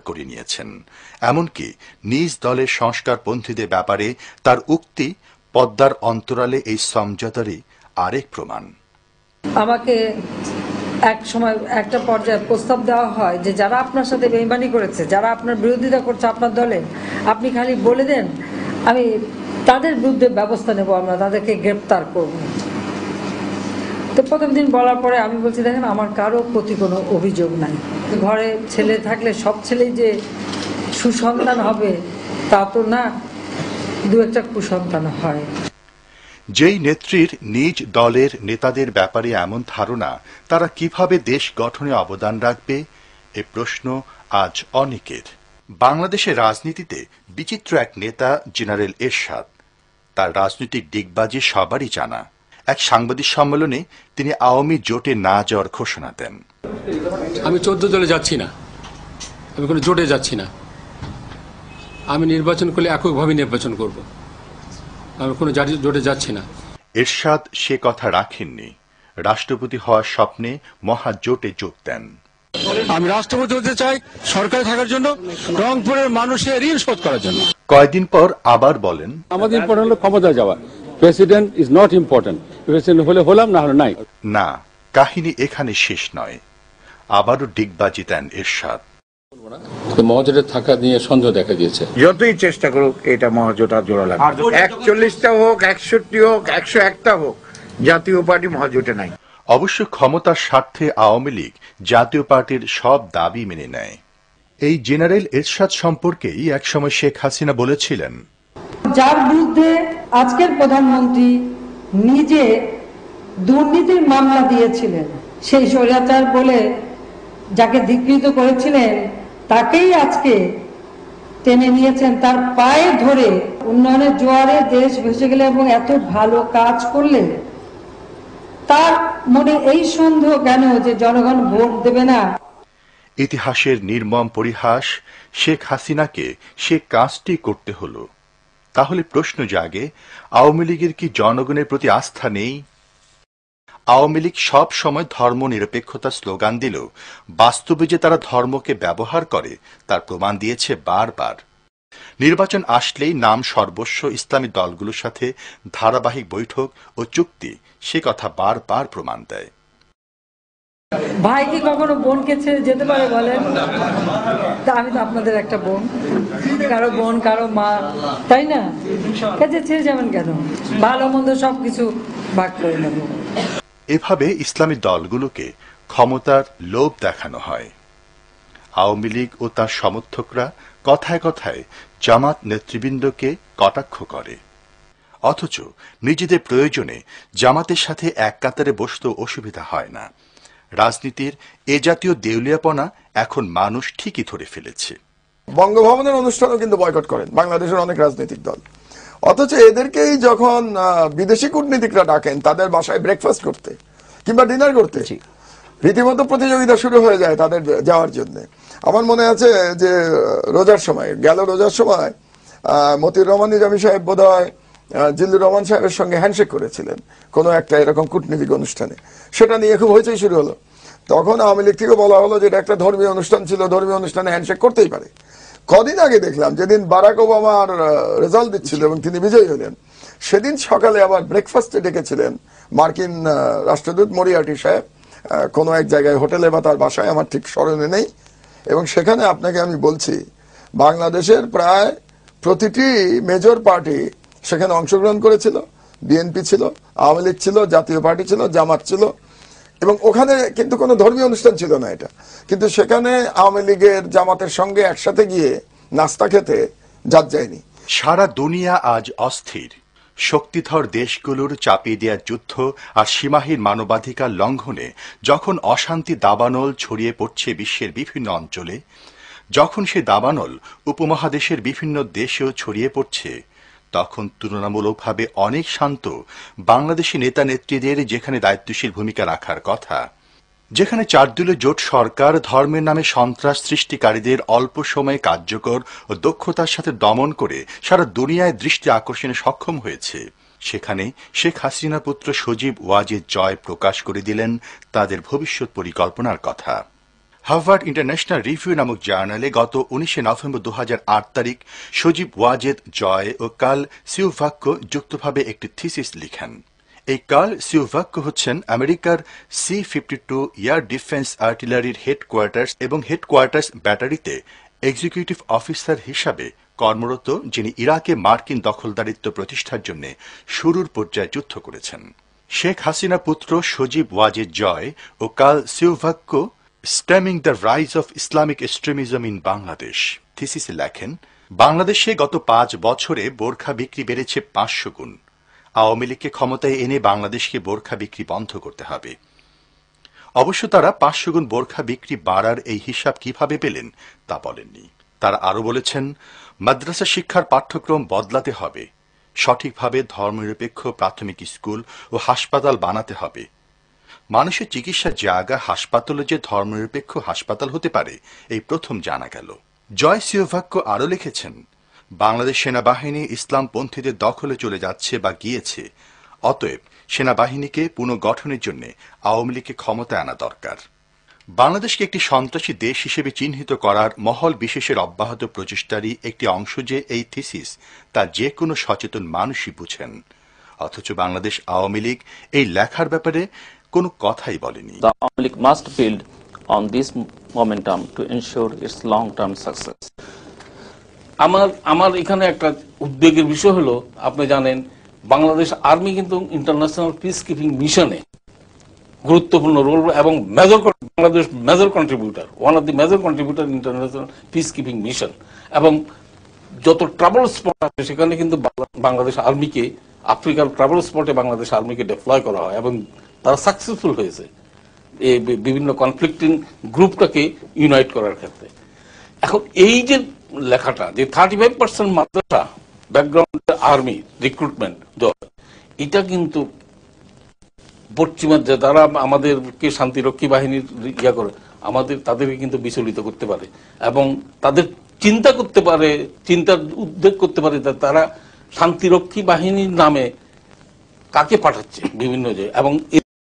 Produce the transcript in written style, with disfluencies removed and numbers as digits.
করে নিয়েছেন। এমনকি নিজ দলের সংস্কারপন্থীদের ব্যাপারে তার উক্তি পদ্মার অন্তরালে এই সমঝোতারই আরেক প্রমাণ। আমাকে এক সময় একটা পর্যায়ে প্রস্তাব দেওয়া হয় যে যারা আপনার সাথে বেইমানি করেছে, যারা আপনার বিরোধিতা করছে আপনার দলে, আপনি খালি বলে দেন, আমি তাদের বিরুদ্ধে ব্যবস্থা নেব, আমরা তাদেরকে গ্রেপ্তার করব। তো প্রথম দিন বলার পরে আমি বলছি, দেখেন আমার কারো প্রতি কোনো অভিযোগ নাই। ঘরে ছেলে থাকলে সব ছেলেই যে সুসন্তান হবে তা তো না, দু একটা কুসন্তান হয়। যেই নেত্রীর নিজ দলের নেতাদের ব্যাপারে এমন ধারণা, তারা কিভাবে দেশ গঠনে অবদান রাখবে, এ প্রশ্ন আজ অনেকের। বাংলাদেশের রাজনীতিতে বিচিত্র এক নেতা জেনারেল এরশাদ। তার রাজনৈতিক দিগবাজি সবারই জানা। এক সাংবাদিক সম্মেলনে তিনি আওয়ামী জোটে না যাওয়ার ঘোষণা দেন। আমি 14 দলে যাচ্ছি না, আমি কোনো জোটে যাচ্ছি না। আমি নির্বাচন করলে এককভাবে নির্বাচন করব, আমি কোনো জোটে যাচ্ছি না। এরশাদ সে কথা রাখেননি। রাষ্ট্রপতি হওয়ার স্বপ্নে মহাজোটে যোগ দেন। আমি রাষ্ট্রপতি হতে চাই সরকারে থাকার জন্য, রংপুরের মানুষের ঋণ শোধ করার জন্য। কয়েকদিন পর আবার বলেন, আমাদের ইম্পর্টেন্ট হলো ক্ষমতায় যাওয়া, president is not important. President হলে হলাম, না হলে নাই। না, কাহিনী এখানে শেষ নয়। আবারও ডিগবাজি দেন এরশাদ। মহাজোটে থাকা নিয়ে সন্দেহ দেখা দিয়েছে। যতই চেষ্টা করুক এটা মহাজোট আর জোড়া লাগবে। 41টা হোক, 61 হোক, 101টা হোক, জাতীয় পার্টি মহাজোটে নাই। অবশ্য ক্ষমতার স্বার্থে আওয়ামী লীগ জাতীয় পার্টির সব দাবি মেনে নেয়। এই জেনারেল এরশাদ সম্পর্কেই একসময় শেখ হাসিনা বলেছিলেন, যার বিরুদ্ধে আজকের প্রধানমন্ত্রী নিজে দুর্নীতির মামলা দিয়েছিলেন, সেই স্বৈরাচার বলে যাকে ধিক্কৃত করেছিলেন, তাকেই আজকে টেনে নিয়েছেন তার পায়ে ধরে। উন্নয়নের জোয়ারে দেশ ভেসে গেলে এবং এত ভালো কাজ করলে তার মনে এই সন্দেহ কেন যে জনগণ ভোট দেবে না? ইতিহাসের নির্মম পরিহাস, শেখ হাসিনাকে সে কাজটি করতে হলো। তাহলে প্রশ্ন জাগে, আওয়ামী লীগের কি জনগণের প্রতি আস্থা নেই? আওয়ামী লীগ সব সময় ধর্ম নিরপেক্ষতার স্লোগান দিলেও বাস্তবে যে তারা ধর্মকে ব্যবহার করে তার প্রমাণ দিয়েছে বারবার। নির্বাচন আসলেই নাম সর্বস্ব ইসলামী দলগুলোর সাথে ধারাবাহিক বৈঠক ও চুক্তি, সে কথা বারবার প্রমাণ দেয়। ভাই কি কখনো বোনকে ছেড়ে যেতে পারে বলেন? আমি তো আপনাদের একটা বোন, কারো বোন, কারো মা, তাই না? কাজে ছেড়ে যাবেন কেন? ভালো মন্দ সবকিছু ভাগ করে নেব। এভাবে ইসলামী দলগুলোকে ক্ষমতার লোভ দেখানো হয়। আওয়ামী লীগ ও তার সমর্থকরা কথায় কথায় জামাত নেতৃবৃন্দকে কটাক্ষ করে, অথচ নিজেদের প্রয়োজনে জামাতের সাথে এক কাতারে বসতেও অসুবিধা হয় না। রাজনীতির এ জাতীয় দেউলিয়াপনা এখন মানুষ ঠিকই ধরে ফেলেছে। বঙ্গভবনের অনুষ্ঠানও কিন্তু বয়কট করেন বাংলাদেশের অনেক রাজনৈতিক দল, অথচ এদেরকেই যখন বিদেশি কূটনীতিকরা ডাকেন তাদের বাসায় ব্রেকফাস্ট করতে কিংবা ডিনার করতে, রীতিমতো প্রতিযোগিতা শুরু হয়ে যায় তাদের যাওয়ার জন্য। আমার মনে আছে যে রোজার সময় মতিউর রহমান নিজামী সাহেব বোধহয় জিল্লুর রহমান সাহেবের সঙ্গে হ্যান্ডশেক করেছিলেন কোনো একটা এরকম কূটনীতিক অনুষ্ঠানে। সেটা নিয়ে খুব হইচই শুরু হলো। তখন আওয়ামী লীগ থেকে বলা হলো যে এটা একটা ধর্মীয় অনুষ্ঠান ছিল, ধর্মীয় অনুষ্ঠানে হ্যান্ডশেক করতেই পারে। কদিন আগে দেখলাম, যেদিন বারাক ওবামার রেজাল্ট দিচ্ছিল এবং তিনি বিজয়ী হলেন, সেদিন সকালে আবার ব্রেকফাস্টে ডেকেছিলেন মার্কিন রাষ্ট্রদূত মরিয়ার্টি সাহেব কোনো এক জায়গায়, হোটেলে বা তার বাসায়, আমার ঠিক স্মরণে নেই। এবং সেখানে আপনাকে আমি বলছি, বাংলাদেশের প্রায় প্রতিটি মেজর পার্টি সেখানে অংশগ্রহণ করেছিল। বিএনপি ছিল, আওয়ামী লীগ ছিল, জাতীয় পার্টি ছিল, জামাত ছিল, এবং ওখানে কিন্তু কোনো ধর্মীয় অনুষ্ঠান ছিল না এটা। কিন্তু সেখানে আওয়ামী লীগের জামাতের সঙ্গে একসাথে গিয়ে নাস্তা খেতে জাত যায়নি। সারা দুনিয়া আজ অস্থির। শক্তিধর দেশগুলোর চাপিয়ে দেওয়া যুদ্ধ আর সীমাহীন মানবাধিকার লঙ্ঘনে যখন অশান্তি দাবানল ছড়িয়ে পড়ছে বিশ্বের বিভিন্ন অঞ্চলে, যখন সে দাবানল উপমহাদেশের বিভিন্ন দেশেও ছড়িয়ে পড়ছে, তখন তুলনামূলকভাবে অনেক শান্ত বাংলাদেশি নেতা নেত্রীদের যেখানে দায়িত্বশীল ভূমিকা রাখার কথা, যেখানে চারদলীয় জোট সরকার ধর্মের নামে সন্ত্রাস সৃষ্টিকারীদের অল্প সময়ে কার্যকর ও দক্ষতার সাথে দমন করে সারা দুনিয়ায় দৃষ্টি আকর্ষণে সক্ষম হয়েছে, সেখানে শেখ হাসিনা পুত্র সজীব ওয়াজেদ জয় প্রকাশ করে দিলেন তাদের ভবিষ্যৎ পরিকল্পনার কথা। হার্ভার্ড ইন্টারন্যাশনাল রিভিউ নামক জার্নালে গত 19 নভেম্বর 2008 তারিখ সজীব ওয়াজেদ জয় ও কার্ল সিউভাক্কো যুক্তভাবে একটি থিসিস লিখেন। এই কার্ল সিউভাক্কো হচ্ছেন আমেরিকার C-52 এয়ার ডিফেন্স আর্টিলারির হেডকোয়ার্টার্স এবং হেডকোয়ার্টার্স ব্যাটারিতে এক্সিকিউটিভ অফিসার হিসাবে কর্মরত, যিনি ইরাকে মার্কিন দখলদারিত্ব প্রতিষ্ঠার জন্য শুরুর পর্যায়ে যুদ্ধ করেছেন। শেখ হাসিনা পুত্র সজীব ওয়াজেদ জয় ও Carl Ciovacco stemming the rise of Islamic extremism in Bangladesh থিসিসে লেখেন, বাংলাদেশে গত 5 বছরে বোরখা বিক্রি বেড়েছে 500 গুণ। আওয়ামী লীগকে ক্ষমতায় এনে বাংলাদেশকে বোরখা বিক্রি বন্ধ করতে হবে। অবশ্য তারা 500 গুণ বোরখা বিক্রি বাড়ার এই হিসাব কিভাবে পেলেন তা বলেননি। তারা আরও বলেছেন, মাদ্রাসা শিক্ষার পাঠ্যক্রম বদলাতে হবে, সঠিকভাবে ধর্মনিরপেক্ষ প্রাথমিক স্কুল ও হাসপাতাল বানাতে হবে। মানুষের চিকিৎসার জায়গা হাসপাতালে যে ধর্মনিরপেক্ষ হাসপাতাল হতে পারে এই প্রথম জানা গেল। জয় সিউভাক্কো আরও লিখেছেন, বাংলাদেশ সেনাবাহিনী ইসলামপন্থীদের দখলে চলে যাচ্ছে বা গিয়েছে, অতএব সেনাবাহিনীকে পুনর্গঠনের জন্য আওয়ামী লীগকে ক্ষমতায় আনা দরকার। বাংলাদেশকে একটি সন্ত্রাসী দেশ হিসেবে চিহ্নিত করার মহল বিশেষের অব্যাহত প্রচেষ্টারই একটি অংশ যে এই থিসিস, তা যে কোনো সচেতন মানুষই বুঝেন। অথচ বাংলাদেশ আওয়ামী লীগ এই লেখার ব্যাপারে কোনো কথাই বলেনি। The Awami League must build on this momentum to ensure its long-term success. আমার এখানে একটা উদ্বেগের বিষয় হলো, আপনি জানেন বাংলাদেশ আর্মি কিন্তু ইন্টারন্যাশনাল পিস কিপিং মিশনে গুরুত্বপূর্ণ রোল এবং Bangladesh major contributor, one of the major contributor international peace keeping mission. এবং যত ট্রাভেল স্পট আছে সেখানে কিন্তু বাংলাদেশ আর্মিকে, আফ্রিকার ট্রাভেল স্পটে বাংলাদেশ আর্মিকে ডিপ্লয় করা হয় এবং তারা সাকসেসফুল হয়েছে এই বিভিন্ন কনফ্লিক্টিং গ্রুপটাকে ইউনাইট করার ক্ষেত্রে। এখন এই যে লেখাটা যে 35% মাদ্রাসা ব্যাকগ্রাউন্ড আর্মি রিক্রুটমেন্ট, এটা কিন্তু পশ্চিমা যারা আমাদেরকে শান্তিরক্ষী বাহিনীর ইয়া করে তাদেরকে কিন্তু বিচলিত করতে পারে এবং তাদের চিন্তা করতে পারে, চিন্তার উদ্বেগ করতে পারে তারা শান্তিরক্ষী বাহিনীর নামে কাকে পাঠাচ্ছে বিভিন্ন জায়গায়। এবং